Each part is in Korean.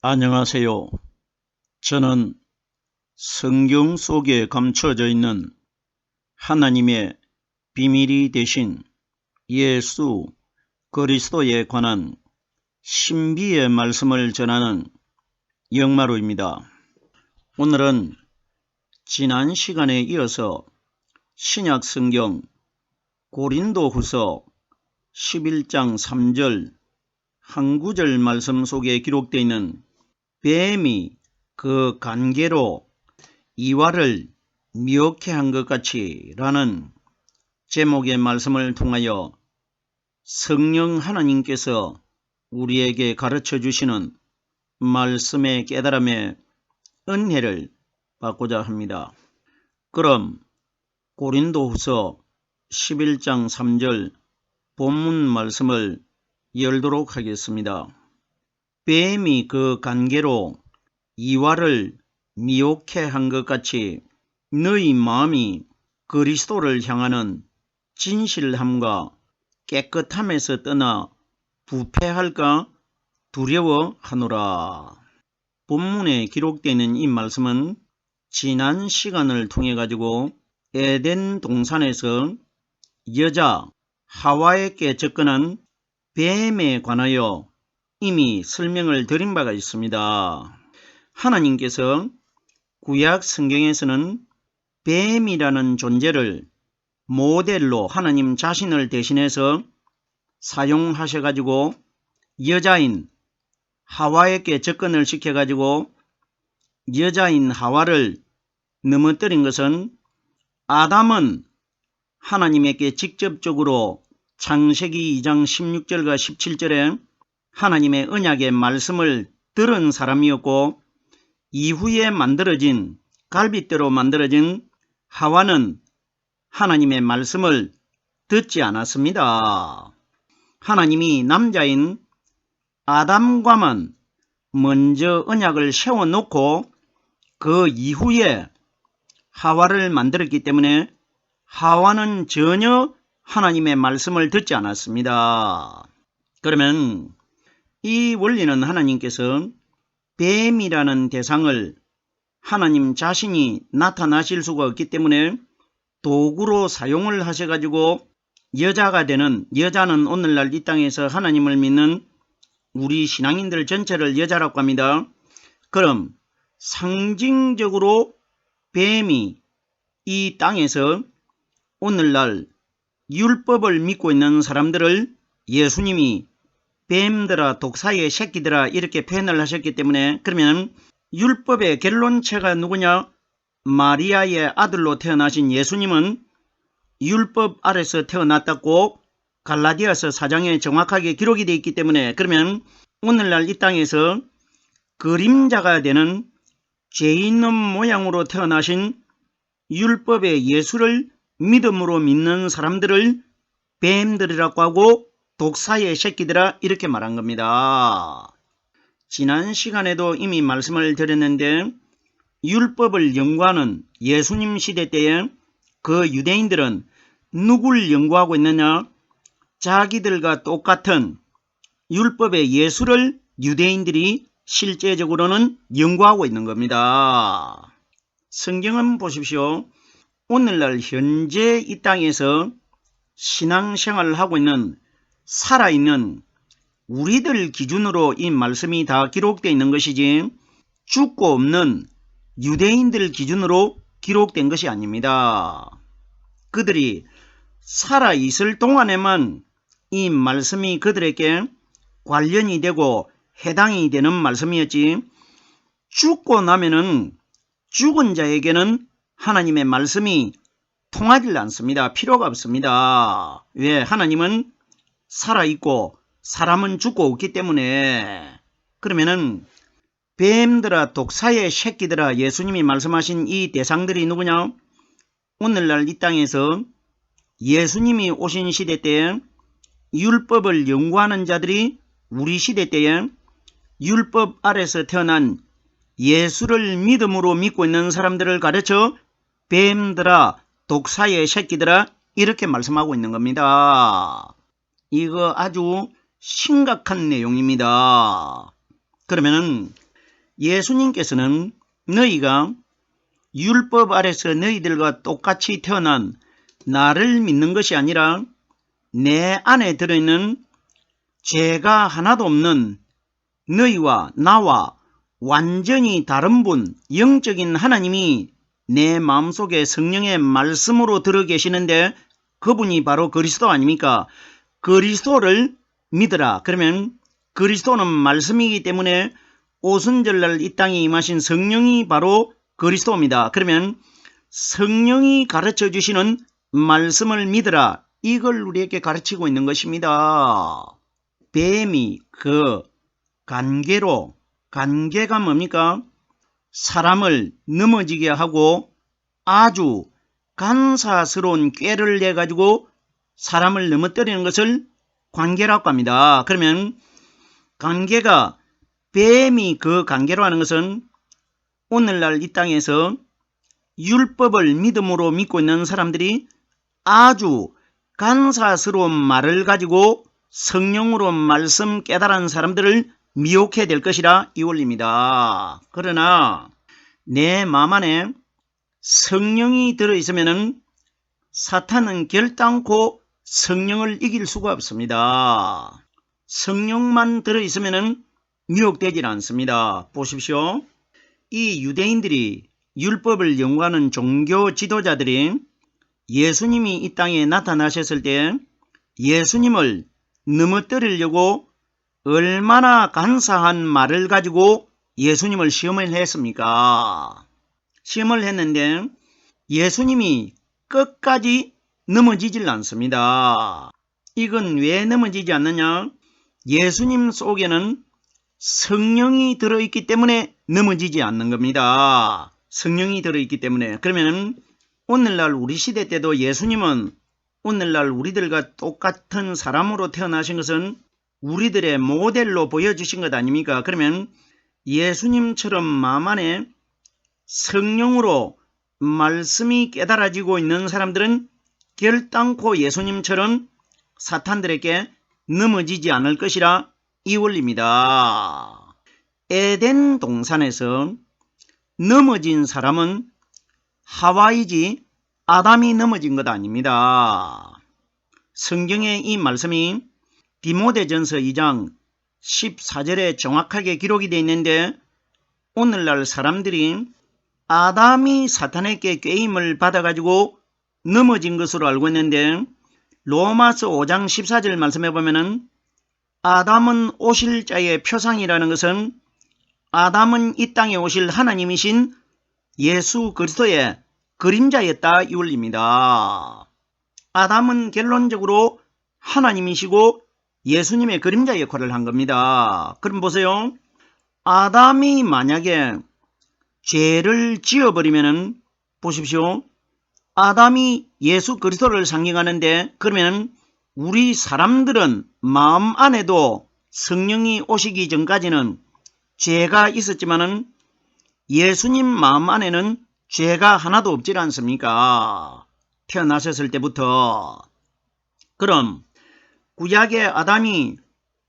안녕하세요. 저는 성경 속에 감춰져 있는 하나님의 비밀이 되신 예수 그리스도에 관한 신비의 말씀을 전하는 영마루입니다. 오늘은 지난 시간에 이어서 신약 성경 고린도후서 11장 3절 한 구절 말씀 속에 기록되어 있는 뱀이 그 간계로 이와를 미혹해 한 것 같이 라는 제목의 말씀을 통하여 성령 하나님께서 우리에게 가르쳐 주시는 말씀의 깨달음의 은혜를 받고자 합니다. 그럼 고린도후서 11장 3절 본문 말씀을 열도록 하겠습니다. 뱀이 그 간계로 이와를 미혹해 한 것 같이 너희 마음이 그리스도를 향하는 진실함과 깨끗함에서 떠나 부패할까 두려워하노라. 본문에 기록되는 이 말씀은 지난 시간을 통해 가지고 에덴 동산에서 여자 하와에게 접근한 뱀에 관하여 이미 설명을 드린 바가 있습니다. 하나님께서 구약 성경에서는 뱀이라는 존재를 모델로 하나님 자신을 대신해서 사용하셔가지고 여자인 하와에게 접근을 시켜가지고 여자인 하와를 넘어뜨린 것은 아담은 하나님에게 직접적으로 창세기 2장 16절과 17절에 하나님의 언약의 말씀을 들은 사람이었고 이후에 만들어진 갈빗대로 만들어진 하와는 하나님의 말씀을 듣지 않았습니다. 하나님이 남자인 아담과만 먼저 언약을 세워놓고 그 이후에 하와를 만들었기 때문에 하와는 전혀 하나님의 말씀을 듣지 않았습니다. 그러면 이 원리는 하나님께서 뱀이라는 대상을 하나님 자신이 나타나실 수가 없기 때문에 도구로 사용을 하셔가지고 여자가 되는, 여자는 오늘날 이 땅에서 하나님을 믿는 우리 신앙인들 전체를 여자라고 합니다. 그럼 상징적으로 뱀이 이 땅에서 오늘날 율법을 믿고 있는 사람들을 예수님이 뱀들아 독사의 새끼들아 이렇게 표현을 하셨기 때문에 그러면 율법의 결론체가 누구냐? 마리아의 아들로 태어나신 예수님은 율법 아래서 태어났다고 갈라디아서 4장에 정확하게 기록이 되어 있기 때문에 그러면 오늘날 이 땅에서 그림자가 되는 죄 있는 모양으로 태어나신 율법의 예수를 믿음으로 믿는 사람들을 뱀들이라고 하고 독사의 새끼들아 이렇게 말한 겁니다. 지난 시간에도 이미 말씀을 드렸는데 율법을 연구하는 예수님 시대 때에 그 유대인들은 누굴 연구하고 있느냐? 자기들과 똑같은 율법의 예수를 유대인들이 실제적으로는 연구하고 있는 겁니다. 성경은 보십시오. 오늘날 현재 이 땅에서 신앙생활을 하고 있는 살아있는 우리들 기준으로 이 말씀이 다 기록되어 있는 것이지 죽고 없는 유대인들 기준으로 기록된 것이 아닙니다. 그들이 살아있을 동안에만 이 말씀이 그들에게 관련이 되고 해당이 되는 말씀이었지 죽고 나면은 죽은 자에게는 하나님의 말씀이 통하지 않습니다. 필요가 없습니다. 왜? 하나님은 살아있고 사람은 죽고 없기 때문에. 그러면은 뱀들아 독사의 새끼들아 예수님이 말씀하신 이 대상들이 누구냐? 오늘날 이 땅에서 예수님이 오신 시대 때에 율법을 연구하는 자들이 우리 시대 때에 율법 아래서 태어난 예수를 믿음으로 믿고 있는 사람들을 가르쳐 뱀들아 독사의 새끼들아 이렇게 말씀하고 있는 겁니다. 이거 아주 심각한 내용입니다. 그러면은 예수님께서는 너희가 율법 아래서 너희들과 똑같이 태어난 나를 믿는 것이 아니라 내 안에 들어있는 죄가 하나도 없는 너희와 나와 완전히 다른 분, 영적인 하나님이 내 마음속에 성령의 말씀으로 들어 계시는데 그분이 바로 그리스도 아닙니까? 그리스도를 믿으라. 그러면 그리스도는 말씀이기 때문에 오순절날 이 땅에 임하신 성령이 바로 그리스도입니다. 그러면 성령이 가르쳐 주시는 말씀을 믿으라. 이걸 우리에게 가르치고 있는 것입니다. 뱀이 관계가 뭡니까? 사람을 넘어지게 하고 아주 간사스러운 꾀를 내가지고 사람을 넘어뜨리는 것을 관계라고 합니다. 그러면 관계가 뱀이 그 관계로 하는 것은 오늘날 이 땅에서 율법을 믿음으로 믿고 있는 사람들이 아주 간사스러운 말을 가지고 성령으로 말씀 깨달은 사람들을 미혹해야 될 것이라 이 원리입니다. 그러나 내 마음 안에 성령이 들어있으면 사탄은 결단코 성령을 이길 수가 없습니다. 성령만 들어있으면 미혹되질 않습니다. 보십시오. 이 유대인들이 율법을 연구하는 종교 지도자들이 예수님이 이 땅에 나타나셨을 때 예수님을 넘어뜨리려고 얼마나 간사한 말을 가지고 예수님을 시험을 했습니까? 시험을 했는데 예수님이 끝까지 넘어지질 않습니다. 이건 왜 넘어지지 않느냐? 예수님 속에는 성령이 들어있기 때문에 넘어지지 않는 겁니다. 성령이 들어있기 때문에. 그러면 오늘날 우리 시대 때도 예수님은 오늘날 우리들과 똑같은 사람으로 태어나신 것은 우리들의 모델로 보여주신 것 아닙니까? 그러면 예수님처럼 마음 안에 성령으로 말씀이 깨달아지고 있는 사람들은 결단코 예수님처럼 사탄들에게 넘어지지 않을 것이라 이 원리입니다. 에덴 동산에서 넘어진 사람은 하와이지 아담이 넘어진 것 아닙니다. 성경의 이 말씀이 디모데전서 2장 14절에 정확하게 기록이 되어 있는데 오늘날 사람들이 아담이 사탄에게 꾀임을 받아가지고 넘어진 것으로 알고 있는데 로마서 5장 14절 말씀해 보면은 아담은 오실 자의 표상이라는 것은 아담은 이 땅에 오실 하나님이신 예수 그리스도의 그림자였다 이 원리입니다. 아담은 결론적으로 하나님이시고 예수님의 그림자 역할을 한 겁니다. 그럼 보세요. 아담이 만약에 죄를 지어버리면은 보십시오. 아담이 예수 그리스도를 상징하는데 그러면 우리 사람들은 마음 안에도 성령이 오시기 전까지는 죄가 있었지만은 예수님 마음 안에는 죄가 하나도 없지 않습니까? 태어나셨을 때부터. 그럼 구약의 아담이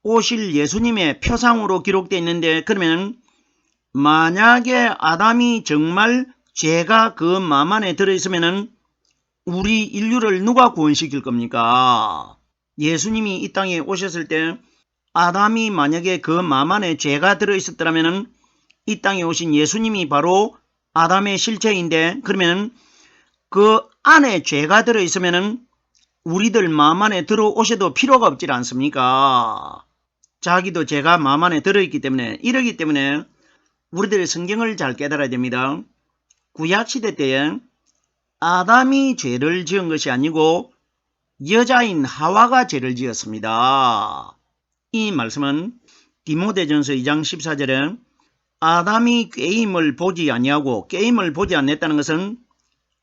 오실 예수님의 표상으로 기록되어 있는데 그러면 만약에 아담이 정말 죄가 그 마음 안에 들어있으면 우리 인류를 누가 구원시킬 겁니까? 예수님이 이 땅에 오셨을 때 아담이 만약에 그 마음 안에 죄가 들어있었더라면 이 땅에 오신 예수님이 바로 아담의 실체인데 그러면 그 안에 죄가 들어있으면 우리들 마음 안에 들어오셔도 필요가 없지 않습니까? 자기도 죄가 마음 안에 들어있기 때문에 이러기 때문에 우리들의 성경을 잘 깨달아야 됩니다. 구약시대 때에 아담이 죄를 지은 것이 아니고 여자인 하와가 죄를 지었습니다. 이 말씀은 디모데전서 2장 14절에 아담이 꾀임을 보지 아니하고 꾀임을 보지 않았다는 것은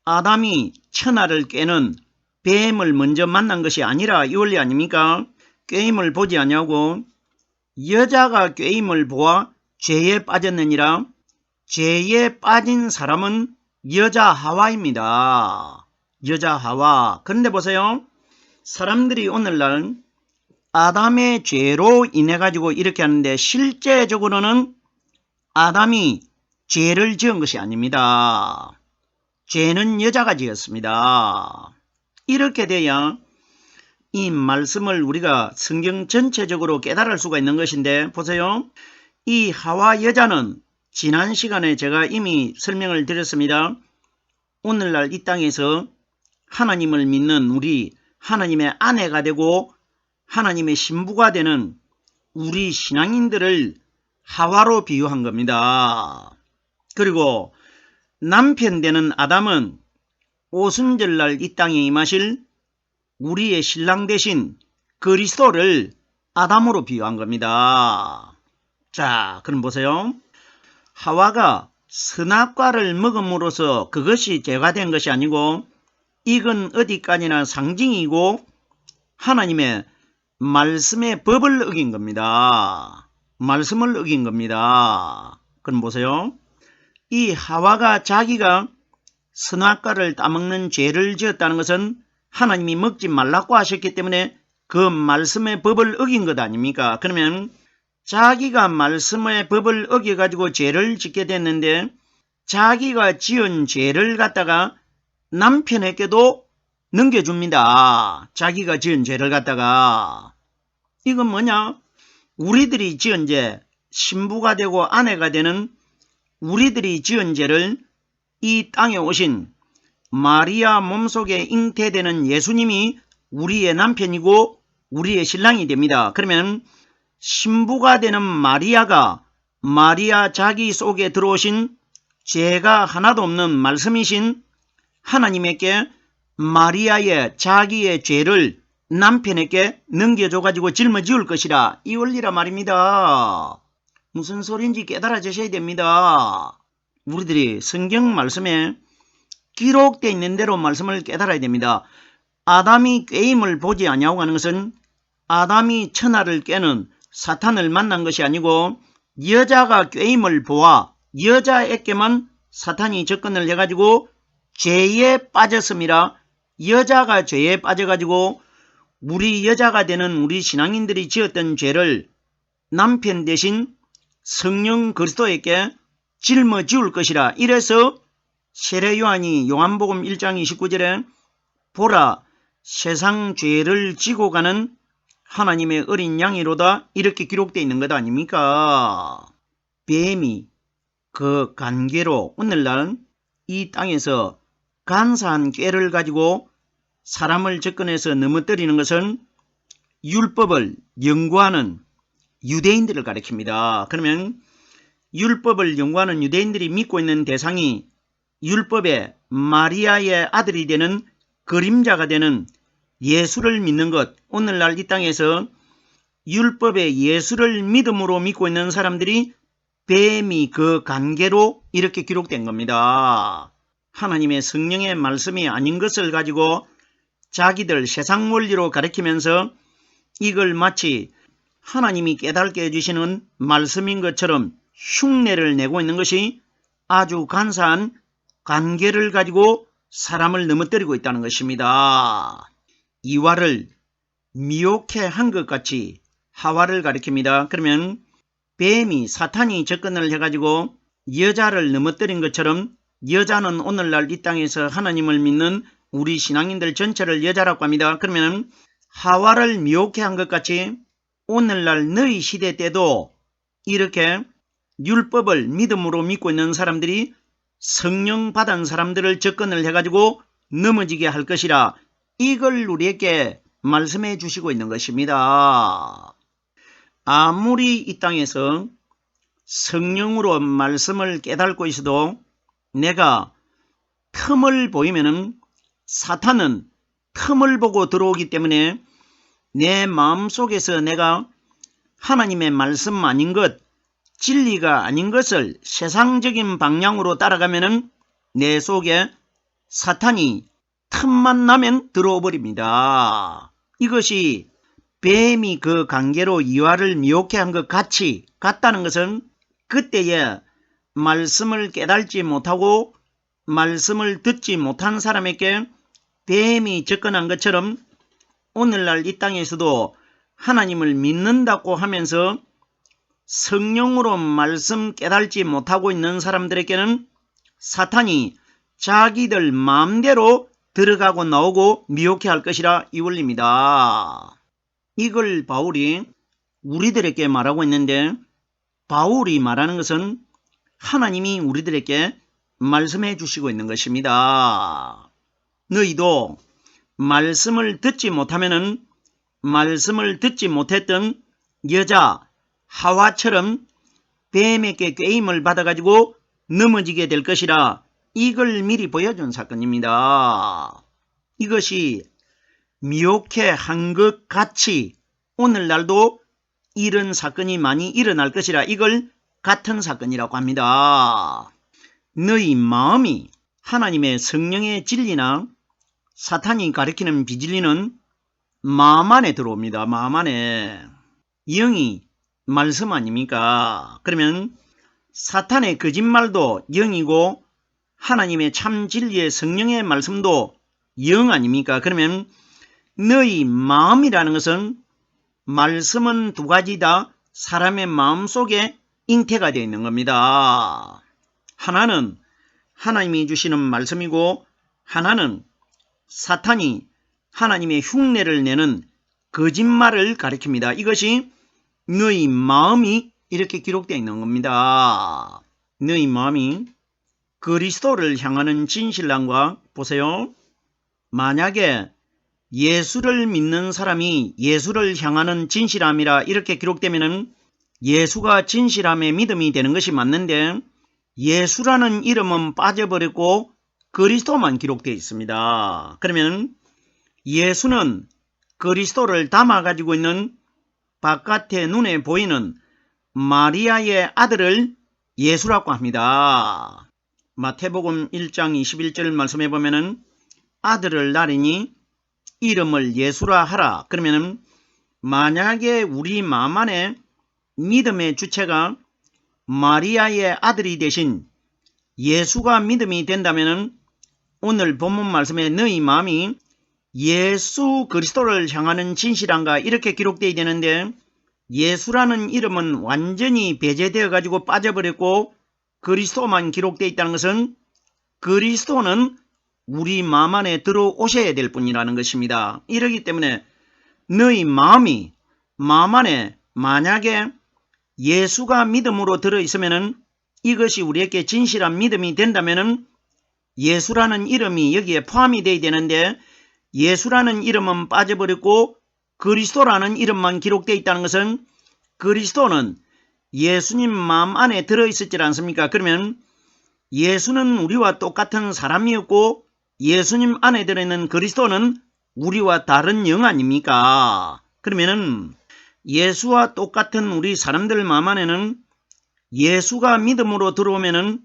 아담이 천하를 깨는 뱀을 먼저 만난 것이 아니라 이 원리 아닙니까? 꾀임을 보지 아니하고 여자가 꾀임을 보아 죄에 빠졌느니라. 죄에 빠진 사람은 여자 하와입니다. 여자 하와. 그런데 보세요. 사람들이 오늘날 아담의 죄로 인해 가지고 이렇게 하는데 실제적으로는 아담이 죄를 지은 것이 아닙니다. 죄는 여자가 지었습니다. 이렇게 돼야 이 말씀을 우리가 성경 전체적으로 깨달을 수가 있는 것인데, 보세요. 이 하와 여자는 지난 시간에 제가 이미 설명을 드렸습니다. 오늘날 이 땅에서 하나님을 믿는 우리 하나님의 아내가 되고 하나님의 신부가 되는 우리 신앙인들을 하와로 비유한 겁니다. 그리고 남편 되는 아담은 오순절날 이 땅에 임하실 우리의 신랑 대신 그리스도를 아담으로 비유한 겁니다. 자, 그럼 보세요. 하와가 선악과를 먹음으로써 그것이 죄가 된 것이 아니고, 이건 어디까지나 상징이고 하나님의 말씀의 법을 어긴 겁니다. 말씀을 어긴 겁니다. 그럼 보세요. 이 하와가 자기가 선악과를 따먹는 죄를 지었다는 것은 하나님이 먹지 말라고 하셨기 때문에 그 말씀의 법을 어긴 것 아닙니까? 그러면 자기가 말씀의 법을 어겨가지고 죄를 짓게 됐는데, 자기가 지은 죄를 갖다가 남편에게도 넘겨줍니다. 자기가 지은 죄를 갖다가. 이건 뭐냐? 우리들이 지은 죄, 신부가 되고 아내가 되는 우리들이 지은 죄를 이 땅에 오신 마리아 몸속에 잉태되는 예수님이 우리의 남편이고 우리의 신랑이 됩니다. 그러면 신부가 되는 마리아가 마리아 자기 속에 들어오신 죄가 하나도 없는 말씀이신 하나님에게 마리아의 자기의 죄를 남편에게 넘겨줘가지고 짊어지울 것이라, 이 원리라 말입니다. 무슨 소리인지 깨달아주셔야 됩니다. 우리들이 성경 말씀에 기록되어 있는 대로 말씀을 깨달아야 됩니다. 아담이 꾀임을 보지 아니하고 하는 것은 아담이 천하를 깨는 사탄을 만난 것이 아니고, 여자가 꾀임을 보아 여자에게만 사탄이 접근을 해가지고 죄에 빠졌음이라, 여자가 죄에 빠져가지고 우리 여자가 되는 우리 신앙인들이 지었던 죄를 남편 대신 성령 그리스도에게 짊어지울 것이라. 이래서 세례 요한이 요한복음 1장 29절에 보라 세상 죄를 지고 가는 하나님의 어린 양이로다, 이렇게 기록되어 있는 것 아닙니까? 뱀이 그 간계로 오늘날 이 땅에서 간사한 꾀를 가지고 사람을 접근해서 넘어뜨리는 것은 율법을 연구하는 유대인들을 가리킵니다. 그러면 율법을 연구하는 유대인들이 믿고 있는 대상이 율법의 마리아의 아들이 되는 그림자가 되는 예수를 믿는 것, 오늘날 이 땅에서 율법의 예수를 믿음으로 믿고 있는 사람들이 뱀이 그 관계로 이렇게 기록된 겁니다. 하나님의 성령의 말씀이 아닌 것을 가지고 자기들 세상 원리로 가리키면서 이걸 마치 하나님이 깨닫게 해주시는 말씀인 것처럼 흉내를 내고 있는 것이 아주 간사한 관계를 가지고 사람을 넘어뜨리고 있다는 것입니다. 이와를 미혹해 한 것 같이 하와를 가리킵니다. 그러면 뱀이 사탄이 접근을 해가지고 여자를 넘어뜨린 것처럼 여자는 오늘날 이 땅에서 하나님을 믿는 우리 신앙인들 전체를 여자라고 합니다. 그러면 하와를 미혹해 한 것 같이 오늘날 너희 시대 때도 이렇게 율법을 믿음으로 믿고 있는 사람들이 성령 받은 사람들을 접근을 해가지고 넘어지게 할 것이라, 이걸 우리에게 말씀해 주시고 있는 것입니다. 아무리 이 땅에서 성령으로 말씀을 깨닫고 있어도 내가 틈을 보이면은 사탄은 틈을 보고 들어오기 때문에 내 마음속에서 내가 하나님의 말씀 아닌 것, 진리가 아닌 것을 세상적인 방향으로 따라가면은 내 속에 사탄이 틈만 나면 들어오 버립니다. 이것이 뱀이 그 관계로 이와를 미혹해 한 것 같다는 것은 그때에 말씀을 깨달지 못하고 말씀을 듣지 못한 사람에게 뱀이 접근한 것처럼 오늘날 이 땅에서도 하나님을 믿는다고 하면서 성령으로 말씀 깨달지 못하고 있는 사람들에게는 사탄이 자기들 마음대로 들어가고 나오고 미혹해 할 것이라 이 원리입니다. 이걸 바울이 우리들에게 말하고 있는데, 바울이 말하는 것은 하나님이 우리들에게 말씀해 주시고 있는 것입니다. 너희도 말씀을 듣지 못하면은 말씀을 듣지 못했던 여자 하와처럼 뱀에게 꾀임을 받아가지고 넘어지게 될 것이라 이걸 미리 보여준 사건입니다. 이것이 미혹해 한 것 같이 오늘날도 이런 사건이 많이 일어날 것이라 이걸 같은 사건이라고 합니다. 너희 마음이 하나님의 성령의 진리나 사탄이 가리키는 비진리는 마음 안에 들어옵니다. 마음 안에. 영이 말씀 아닙니까? 그러면 사탄의 거짓말도 영이고 하나님의 참 진리의 성령의 말씀도 영 아닙니까? 그러면 너희 마음이라는 것은 말씀은 두 가지다 사람의 마음 속에 잉태가 되어 있는 겁니다. 하나는 하나님이 주시는 말씀이고 하나는 사탄이 하나님의 흉내를 내는 거짓말을 가리킵니다. 이것이 너희 마음이 이렇게 기록되어 있는 겁니다. 너희 마음이 그리스도를 향하는 진실함과 보세요. 만약에 예수를 믿는 사람이 예수를 향하는 진실함이라 이렇게 기록되면 예수가 진실함의 믿음이 되는 것이 맞는데 예수라는 이름은 빠져버렸고 그리스도만 기록되어 있습니다. 그러면 예수는 그리스도를 담아가지고 있는 바깥에 눈에 보이는 마리아의 아들을 예수라고 합니다. 마태복음 1장 21절 말씀해 보면은 아들을 낳으니 이름을 예수라 하라. 그러면은 만약에 우리 마음 안에 믿음의 주체가 마리아의 아들이 되신 예수가 믿음이 된다면은 오늘 본문 말씀에 너희 마음이 예수 그리스도를 향하는 진실함과 이렇게 기록되어야 되는데 예수라는 이름은 완전히 배제되어 가지고 빠져버렸고 그리스도만 기록되어 있다는 것은 그리스도는 우리 마음 안에 들어오셔야 될 뿐이라는 것입니다. 이러기 때문에 너희 마음이 마음 안에 만약에 예수가 믿음으로 들어있으면 이것이 우리에게 진실한 믿음이 된다면 예수라는 이름이 여기에 포함이 되어야 되는데 예수라는 이름은 빠져버렸고 그리스도라는 이름만 기록되어 있다는 것은 그리스도는 예수님 마음 안에 들어있었지 않습니까? 그러면 예수는 우리와 똑같은 사람이었고 예수님 안에 들어있는 그리스도는 우리와 다른 영 아닙니까? 그러면은 예수와 똑같은 우리 사람들 마음 안에는 예수가 믿음으로 들어오면은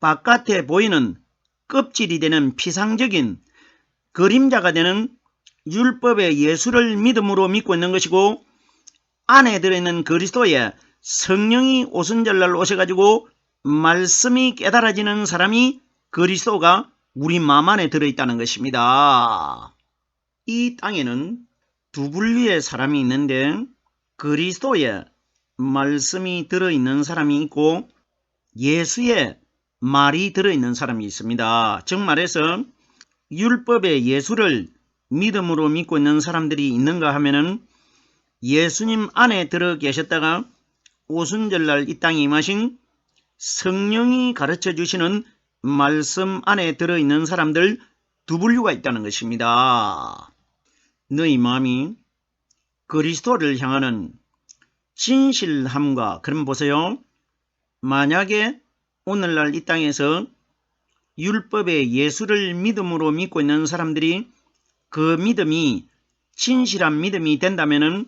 바깥에 보이는 껍질이 되는 피상적인 그림자가 되는 율법의 예수를 믿음으로 믿고 있는 것이고 안에 들어있는 그리스도의 성령이 오순절날 오셔가지고 말씀이 깨달아지는 사람이 그리스도가 우리 마음 안에 들어있다는 것입니다. 이 땅에는 두 분류의 사람이 있는데 그리스도의 말씀이 들어있는 사람이 있고 예수의 말이 들어있는 사람이 있습니다. 즉 말해서 율법의 예수를 믿음으로 믿고 있는 사람들이 있는가 하면은 예수님 안에 들어 계셨다가 오순절날 이 땅에 임하신 성령이 가르쳐 주시는 말씀 안에 들어있는 사람들 두 분류가 있다는 것입니다. 너희 마음이 그리스도를 향하는 진실함과 그럼 보세요. 만약에 오늘날 이 땅에서 율법의 예수를 믿음으로 믿고 있는 사람들이 그 믿음이 진실한 믿음이 된다면은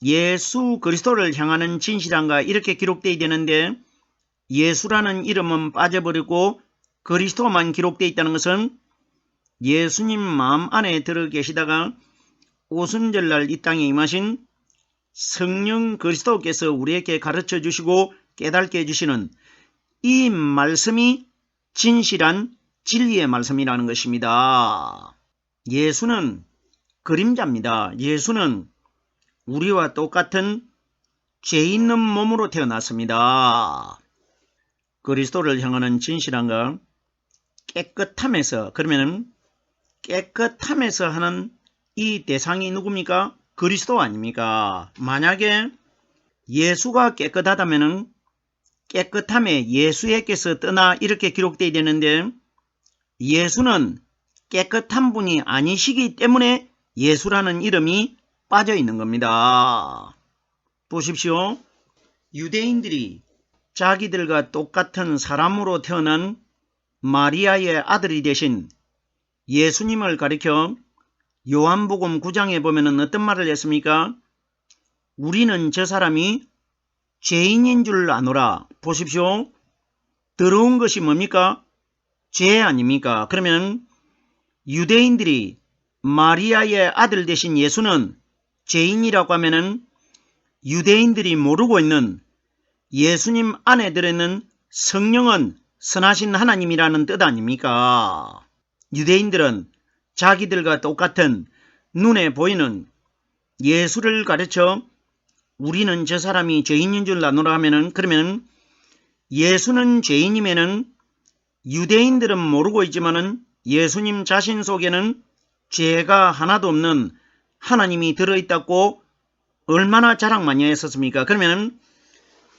예수 그리스도를 향하는 진실함과 이렇게 기록되어야 되는데 예수라는 이름은 빠져버리고 그리스도만 기록되어 있다는 것은 예수님 마음 안에 들어 계시다가 오순절날 이 땅에 임하신 성령 그리스도께서 우리에게 가르쳐 주시고 깨닫게 해주시는 이 말씀이 진실한 진리의 말씀이라는 것입니다. 예수는 그림자입니다. 예수는 우리와 똑같은 죄 있는 몸으로 태어났습니다. 그리스도를 향하는 진실함과 깨끗함에서, 그러면 깨끗함에서 하는 이 대상이 누굽니까? 그리스도 아닙니까? 만약에 예수가 깨끗하다면 깨끗함에 예수에게서 떠나 이렇게 기록되어야 되는데 예수는 깨끗한 분이 아니시기 때문에 예수라는 이름이 빠져 있는 겁니다. 보십시오. 유대인들이 자기들과 똑같은 사람으로 태어난 마리아의 아들이 되신 예수님을 가리켜 요한복음 9장에 보면 어떤 말을 했습니까? 우리는 저 사람이 죄인인 줄 아노라. 보십시오. 더러운 것이 뭡니까? 죄 아닙니까? 그러면 유대인들이 마리아의 아들 되신 예수는 죄인이라고 하면은 유대인들이 모르고 있는 예수님 안에 들어있는 성령은 선하신 하나님이라는 뜻 아닙니까? 유대인들은 자기들과 똑같은 눈에 보이는 예수를 가르쳐 우리는 저 사람이 죄인인 줄 아노라 하면은, 그러면 예수는 죄인이면은 유대인들은 모르고 있지만은 예수님 자신 속에는 죄가 하나도 없는 하나님이 들어있다고 얼마나 자랑 많이 했었습니까? 그러면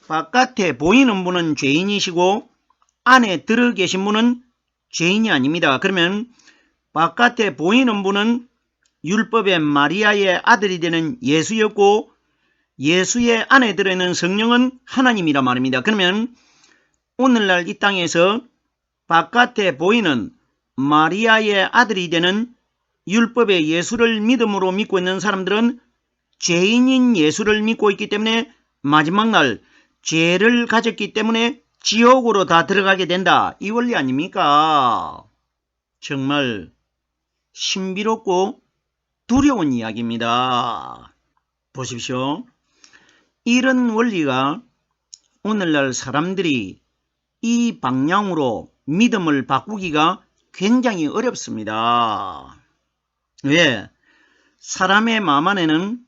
바깥에 보이는 분은 죄인이시고 안에 들어 계신 분은 죄인이 아닙니다. 그러면 바깥에 보이는 분은 율법의 마리아의 아들이 되는 예수였고 예수의 안에 들어있는 성령은 하나님이란 말입니다. 그러면 오늘날 이 땅에서 바깥에 보이는 마리아의 아들이 되는 율법의 예수를 믿음으로 믿고 있는 사람들은 죄인인 예수를 믿고 있기 때문에 마지막 날 죄를 가졌기 때문에 지옥으로 다 들어가게 된다. 이 원리 아닙니까? 정말 신비롭고 두려운 이야기입니다. 보십시오. 이런 원리가 오늘날 사람들이 이 방향으로 믿음을 바꾸기가 굉장히 어렵습니다. 왜? 사람의 마음 안에는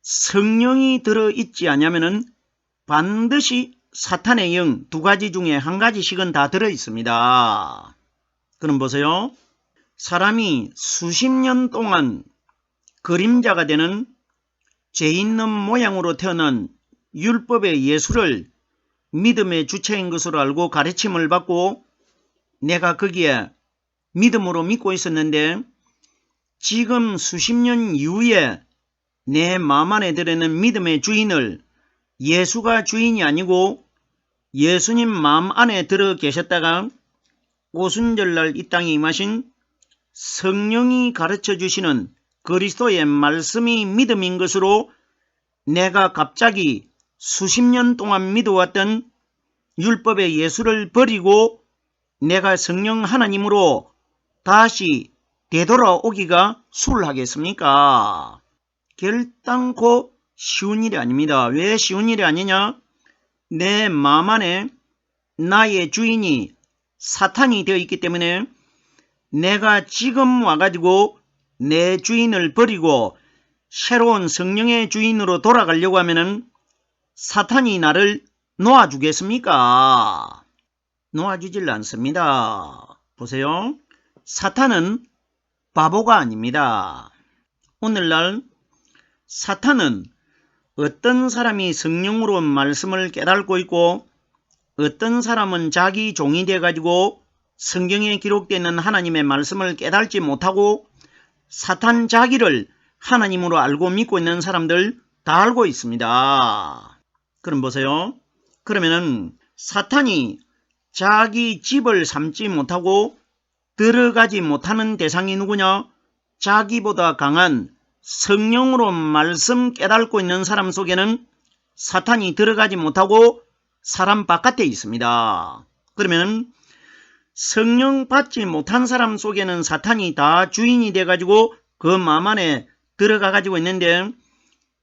성령이 들어있지 않으면 반드시 사탄의 영 두 가지 중에 한 가지씩은 다 들어있습니다. 그럼 보세요. 사람이 수십 년 동안 그림자가 되는 죄 있는 모양으로 태어난 율법의 예수를 믿음의 주체인 것으로 알고 가르침을 받고 내가 거기에 믿음으로 믿고 있었는데 지금 수십 년 이후에 내 마음 안에 들어있는 믿음의 주인을 예수가 주인이 아니고 예수님 마음 안에 들어 계셨다가 오순절날 이 땅에 임하신 성령이 가르쳐 주시는 그리스도의 말씀이 믿음인 것으로 내가 갑자기 수십 년 동안 믿어왔던 율법의 예수를 버리고 내가 성령 하나님으로 다시 되돌아오기가 수월하겠습니까? 결단코 쉬운 일이 아닙니다. 왜 쉬운 일이 아니냐? 내 마음 안에 나의 주인이 사탄이 되어 있기 때문에 내가 지금 와가지고 내 주인을 버리고 새로운 성령의 주인으로 돌아가려고 하면은 사탄이 나를 놓아주겠습니까? 놓아주질 않습니다. 보세요. 사탄은 바보가 아닙니다. 오늘날 사탄은 어떤 사람이 성령으로 말씀을 깨닫고 있고 어떤 사람은 자기 종이 돼가지고 성경에 기록되는 하나님의 말씀을 깨닫지 못하고 사탄 자기를 하나님으로 알고 믿고 있는 사람들 다 알고 있습니다. 그럼 보세요. 그러면은 사탄이 자기 집을 삼지 못하고 들어가지 못하는 대상이 누구냐? 자기보다 강한 성령으로 말씀 깨닫고 있는 사람 속에는 사탄이 들어가지 못하고 사람 바깥에 있습니다. 그러면 성령 받지 못한 사람 속에는 사탄이 다 주인이 돼가지고 그 마음 안에 들어가가지고 있는데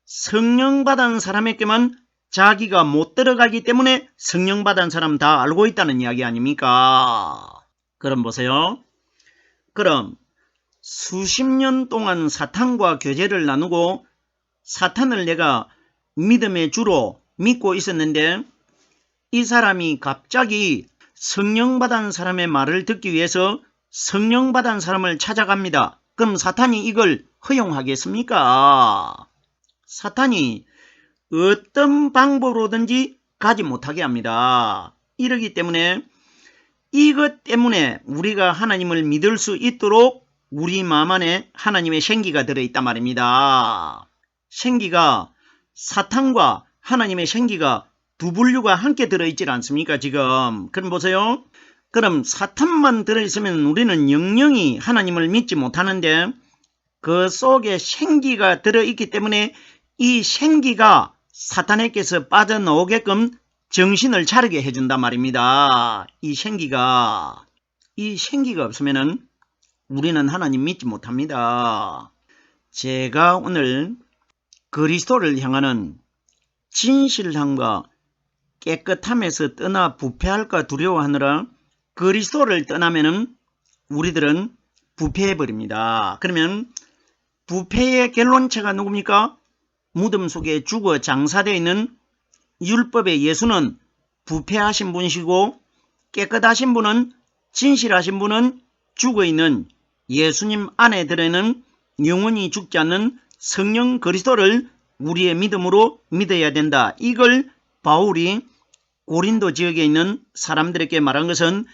성령 받은 사람에게만 자기가 못 들어가기 때문에 성령 받은 사람 다 알고 있다는 이야기 아닙니까? 그럼 보세요. 그럼 수십 년 동안 사탄과 교제를 나누고 사탄을 내가 믿음의 주로 믿고 있었는데 이 사람이 갑자기 성령 받은 사람의 말을 듣기 위해서 성령 받은 사람을 찾아갑니다. 그럼 사탄이 이걸 허용하겠습니까? 사탄이 어떤 방법으로든지 가지 못하게 합니다. 이러기 때문에 이것 때문에 우리가 하나님을 믿을 수 있도록 우리 마음 안에 하나님의 생기가 들어있단 말입니다. 생기가 사탄과 하나님의 생기가 두 분류가 함께 들어있지 않습니까? 지금 그럼 보세요. 그럼 사탄만 들어있으면 우리는 영영이 하나님을 믿지 못하는데 그 속에 생기가 들어있기 때문에 이 생기가 사탄에게서 빠져나오게끔 정신을 차리게 해준단 말입니다. 이 생기가 없으면 우리는 하나님 믿지 못합니다. 제가 오늘 그리스도를 향하는 진실함과 깨끗함에서 떠나 부패할까 두려워하느라 그리스도를 떠나면은 우리들은 부패해버립니다. 그러면 부패의 결론체가 누굽니까? 무덤 속에 죽어 장사되어 있는 율법의 예수는 부패하신 분이시고 깨끗하신 분은 진실하신 분은 죽어있는 예수님 안에 들어있는 영원히 죽지 않는 성령 그리스도를 우리의 믿음으로 믿어야 된다. 이걸 바울이 고린도 지역에 있는 사람들에게 말한 것은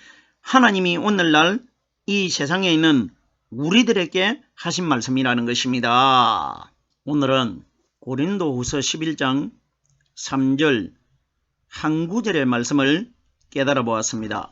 하나님이 오늘날 이 세상에 있는 우리들에게 하신 말씀이라는 것입니다. 오늘은 고린도후서 11장 3절 한 구절의 말씀을 깨달아 보았습니다.